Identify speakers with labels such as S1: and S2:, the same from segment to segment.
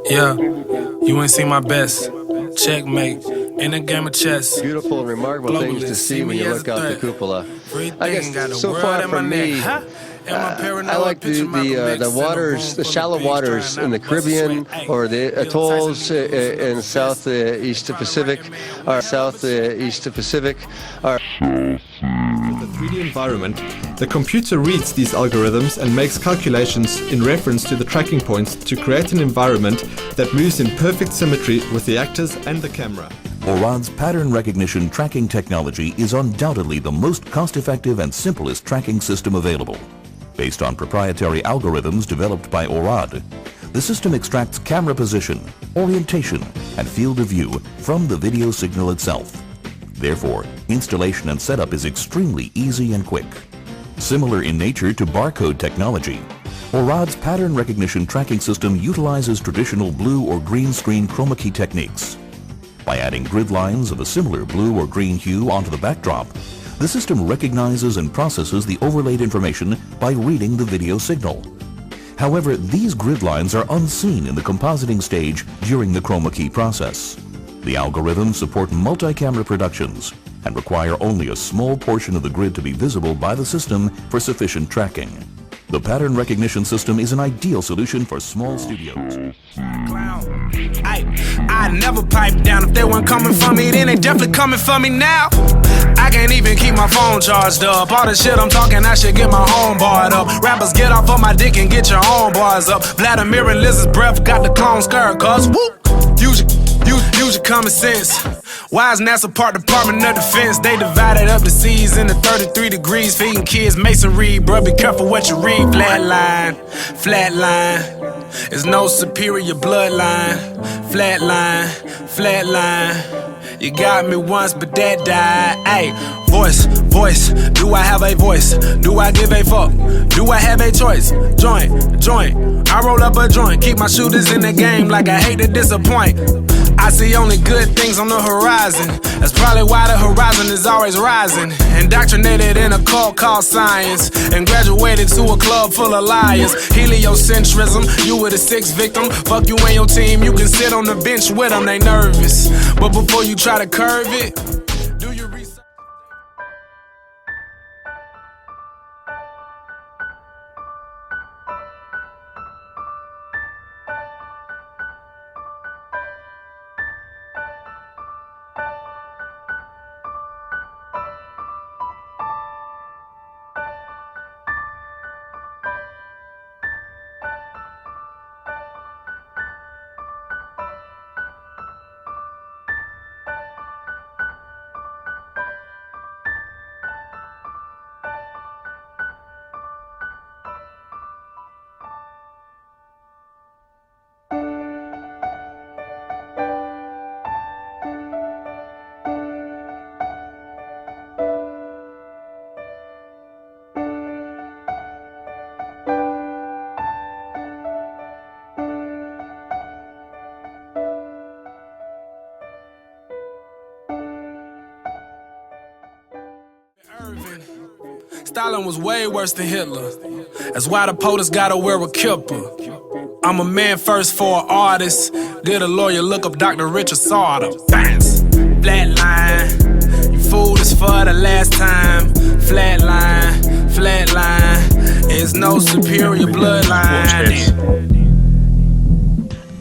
S1: Yeah, you ain't seen my best. Checkmate. In a game of chess.
S2: Beautiful and remarkable things to see when you look out the cupola. I guess so far from me, I like the waters, the shallow waters in the Caribbean or the atolls in southeast Pacific, or southeast Pacific.
S3: With the 3D environment, the computer reads these algorithms and makes calculations in reference to the tracking points to create an environment that moves in perfect symmetry with the actors and the camera.
S4: ORAD's pattern recognition tracking technology is undoubtedly the most cost-effective and simplest tracking system available. Based on proprietary algorithms developed by ORAD, the system extracts camera position, orientation, and field of view from the video signal itself. Therefore, installation and setup is extremely easy and quick. Similar in nature to barcode technology, ORAD's pattern recognition tracking system utilizes traditional blue or green screen chroma key techniques. By adding grid lines of a similar blue or green hue onto the backdrop, the system recognizes and processes the overlaid information by reading the video signal. However, these grid lines are unseen in the compositing stage during the chroma key process. The algorithms support multi-camera productions and require only a small portion of the grid to be visible by the system for sufficient tracking. The pattern recognition system is an ideal solution for small studios.
S1: I never pipe down. If they weren't coming for me, then they definitely coming for me now. I can't even keep my phone charged up. All the shit I'm talking, I should get my home barred up. Rappers, get off of my dick and get your own bars up. Vladimir and Liz's breath got the clone skirt, cuz whoop. Use your common sense. Why is NASA part Department of Defense? They divided up the seas into 33 degrees, feeding kids masonry. Bruh, be careful what you read. Flatline, flatline. There's no superior bloodline. Flatline, flatline. You got me once, but that died. Ayy, voice. Do I have a voice? Do I give a fuck? Do I have a choice? Joint. I roll up a joint. Keep my shooters in the game like I hate to disappoint. I see only good things on the horizon. That's probably why the horizon is always rising. Indoctrinated in a cult called science, and graduated to a club full of liars. Heliocentrism, you were the sixth victim. Fuck you and your team, you can sit on the bench with them, they nervous. But before you try to curve it, do your research. Stalin was way worse than Hitler. That's why the POTUS gotta wear a kippa. I'm a man first for an artist. Did a lawyer look up Dr. Richard Sauter? Bounce, flatline. You fooled us for the last time. Flatline. There's no superior bloodline.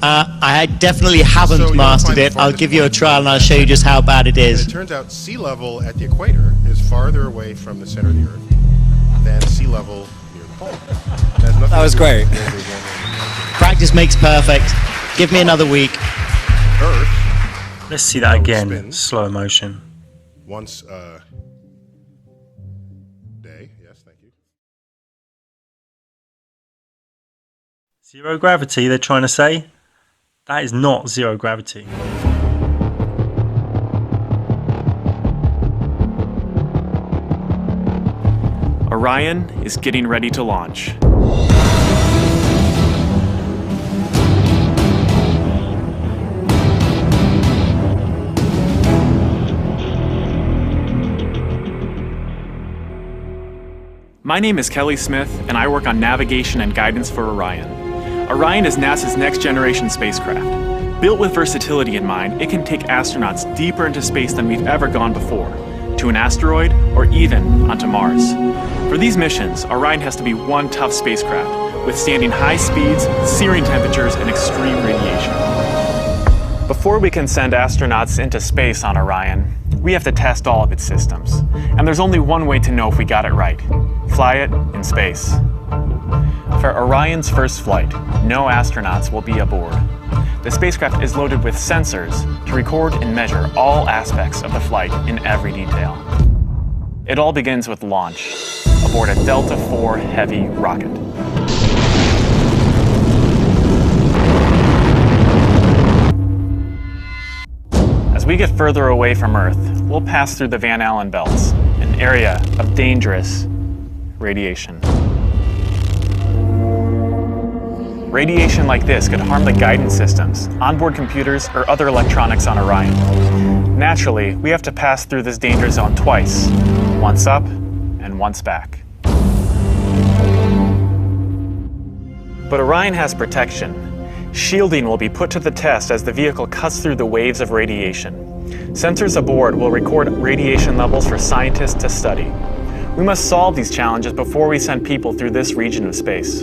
S5: I definitely haven't mastered it. I'll give you a trial and I'll show you just how bad it is.
S6: It turns out sea level at the equator is farther away from the center of the Earth than sea level near the pole.
S5: That was great. Practice makes perfect. Give me another week.
S6: Earth.
S7: Let's see that again. Slow motion.
S6: Once a day. Yes, thank you.
S7: Zero gravity, they're trying to say? That is not zero gravity.
S8: Orion is getting ready to launch. My name is Kelly Smith, and I work on navigation and guidance for Orion. Orion is NASA's next-generation spacecraft. Built with versatility in mind, it can take astronauts deeper into space than we've ever gone before, to an asteroid or even onto Mars. For these missions, Orion has to be one tough spacecraft, withstanding high speeds, searing temperatures, and extreme radiation. Before we can send astronauts into space on Orion, we have to test all of its systems. And there's only one way to know if we got it right: fly it in space. For Orion's first flight, no astronauts will be aboard. The spacecraft is loaded with sensors to record and measure all aspects of the flight in every detail. It all begins with launch, aboard a Delta IV Heavy rocket. As we get further away from Earth, we'll pass through the Van Allen belts, an area of dangerous radiation. Radiation like this could harm the guidance systems, onboard computers, or other electronics on Orion. Naturally, we have to pass through this danger zone twice, once up and once back. But Orion has protection. Shielding will be put to the test as the vehicle cuts through the waves of radiation. Sensors aboard will record radiation levels for scientists to study. We must solve these challenges before we send people through this region of space.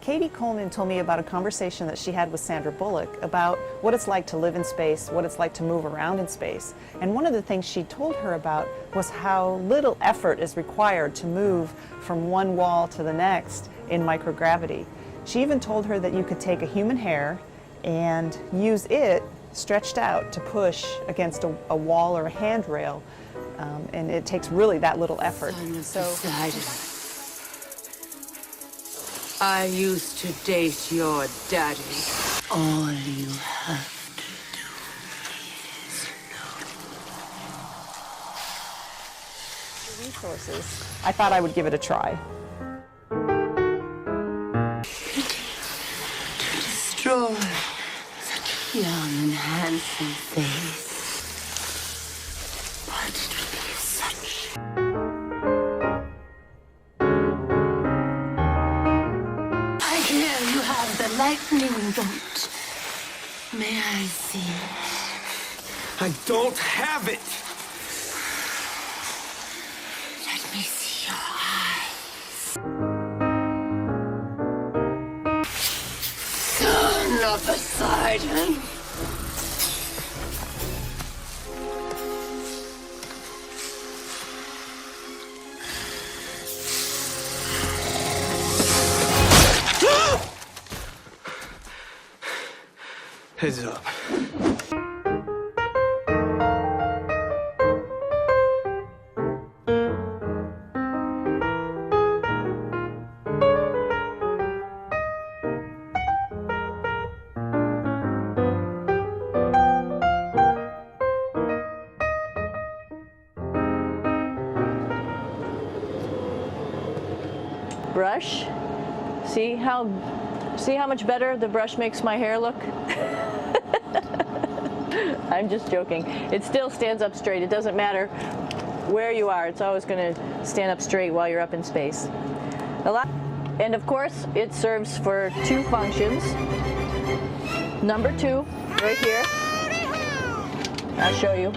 S9: Katie Coleman told me about a conversation that she had with Sandra Bullock about what it's like to live in space, what it's like to move around in space. And one of the things she told her about was how little effort is required to move from one wall to the next in microgravity. She even told her that you could take a human hair and use it stretched out to push against a wall or a handrail. And it takes really that little effort.
S10: I used to date your daddy. All you have to do is know.
S9: Resources. I thought I would give it a try.
S10: To destroy such a young and handsome face. But it would be such... lightning bolt. May I see it?
S11: I don't have it!
S10: Let me see your eyes. Son of Poseidon.
S11: Heads up.
S12: Brush. See how much better the brush makes my hair look? I'm just joking. It still stands up straight. It doesn't matter where you are. It's always going to stand up straight while you're up in space. And of course, it serves for two functions. Number 2, right here. I'll show you.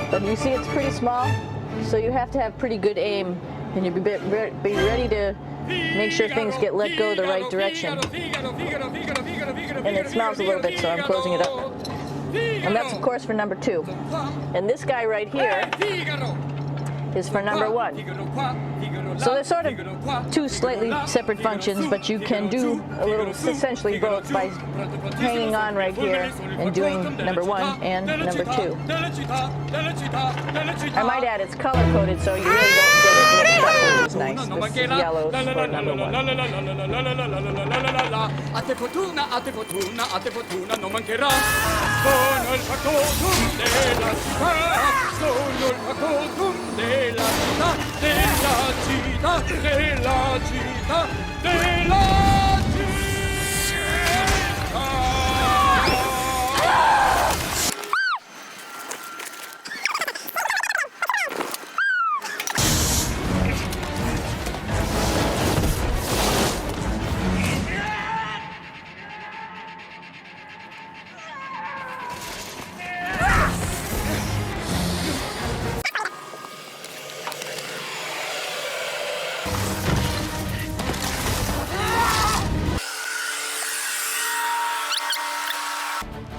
S12: But you see it's pretty small, so you have to have pretty good aim, and you be ready to make sure things get let go the right direction. And it smells a little bit, so I'm closing it up. And that's, of course, for number 2. And this guy right here is for number 1. So they're sort of two slightly separate functions, but you can do a little, essentially both by hanging on right here and doing number 1 and number 2. I might add it's color coded so you really don't get it mixed up, which is nice. This is yellows for number 1.
S13: A te fortuna, non mancherà. Sono il factotum della città, sono il factotum della città, della città, della città, della città.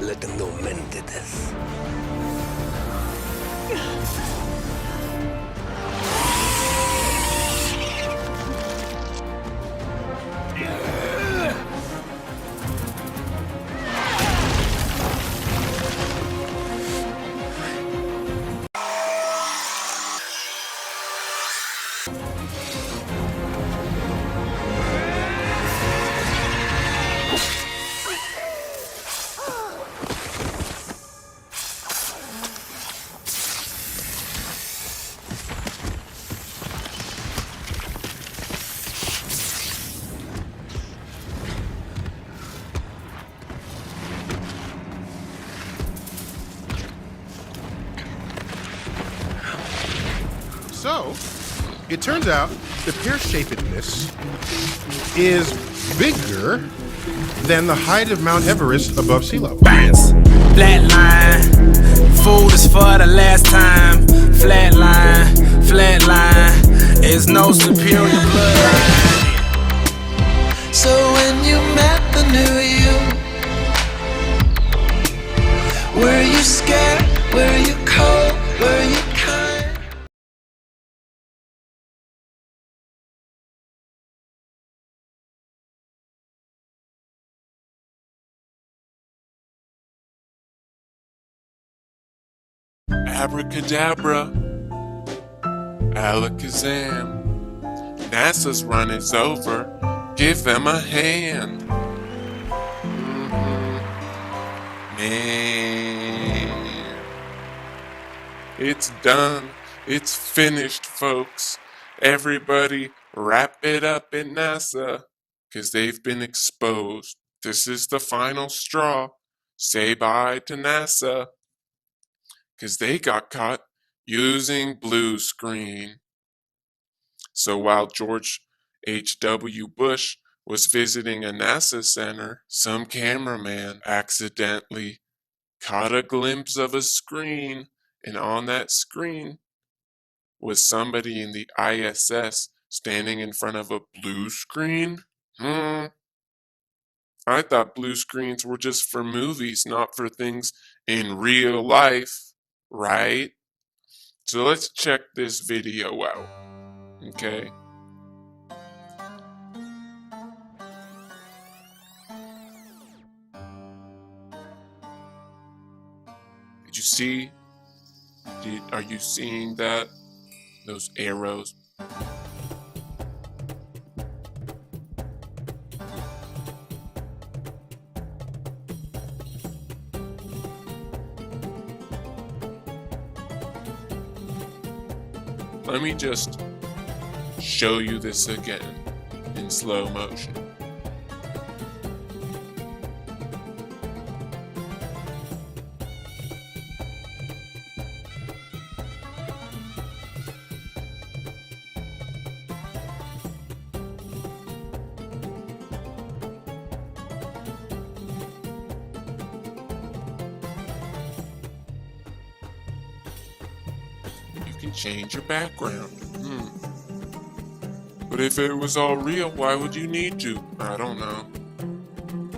S11: Letteralmente this.
S6: So, it turns out the pear-shapedness is bigger than the height of Mount Everest above sea level.
S1: Bounce, flat line, food is for the last time. Flat line, is no superior bloodline. So when you met the new you, were you scared? Were you cold? Were you kind?
S14: Abracadabra, alakazam. NASA's run is over. Give them a hand. Man. It's done. It's finished, folks. Everybody wrap it up in NASA, 'cause they've been exposed. This is the final straw. Say bye to NASA, 'cause they got caught using blue screen. So while George H.W. Bush was visiting a NASA center, some cameraman accidentally caught a glimpse of a screen, and on that screen was somebody in the ISS standing in front of a blue screen. I thought blue screens were just for movies, not for things in real life, right? So let's check this video out, okay? Did you see? Are you seeing that? Those arrows? Let me just show you this again in slow motion. You can change your background. But if it was all real, why would you need to? I don't know.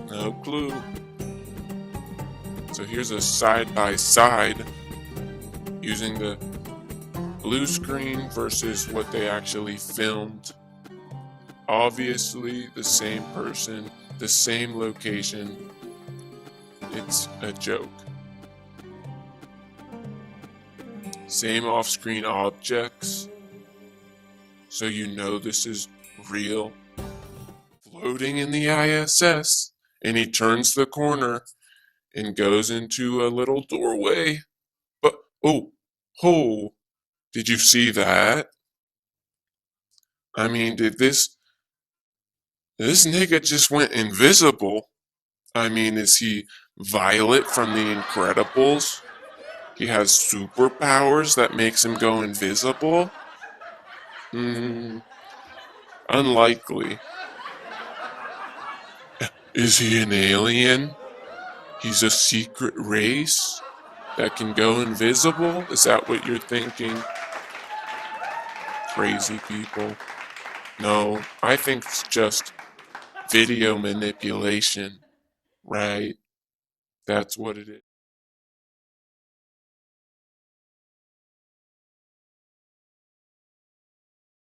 S14: No clue. So here's a side-by-side using the blue screen versus what they actually filmed. Obviously, the same person, the same location. It's a joke. Same off-screen objects, so you know this is real. Floating in the ISS, and he turns the corner and goes into a little doorway. But, oh, did you see that? I mean, did this nigga just went invisible? I mean, is he Violet from The Incredibles? He has superpowers that makes him go invisible? Unlikely. Is he an alien? He's a secret race that can go invisible? Is that what you're thinking? Crazy people. No, I think it's just video manipulation, right? That's what it is.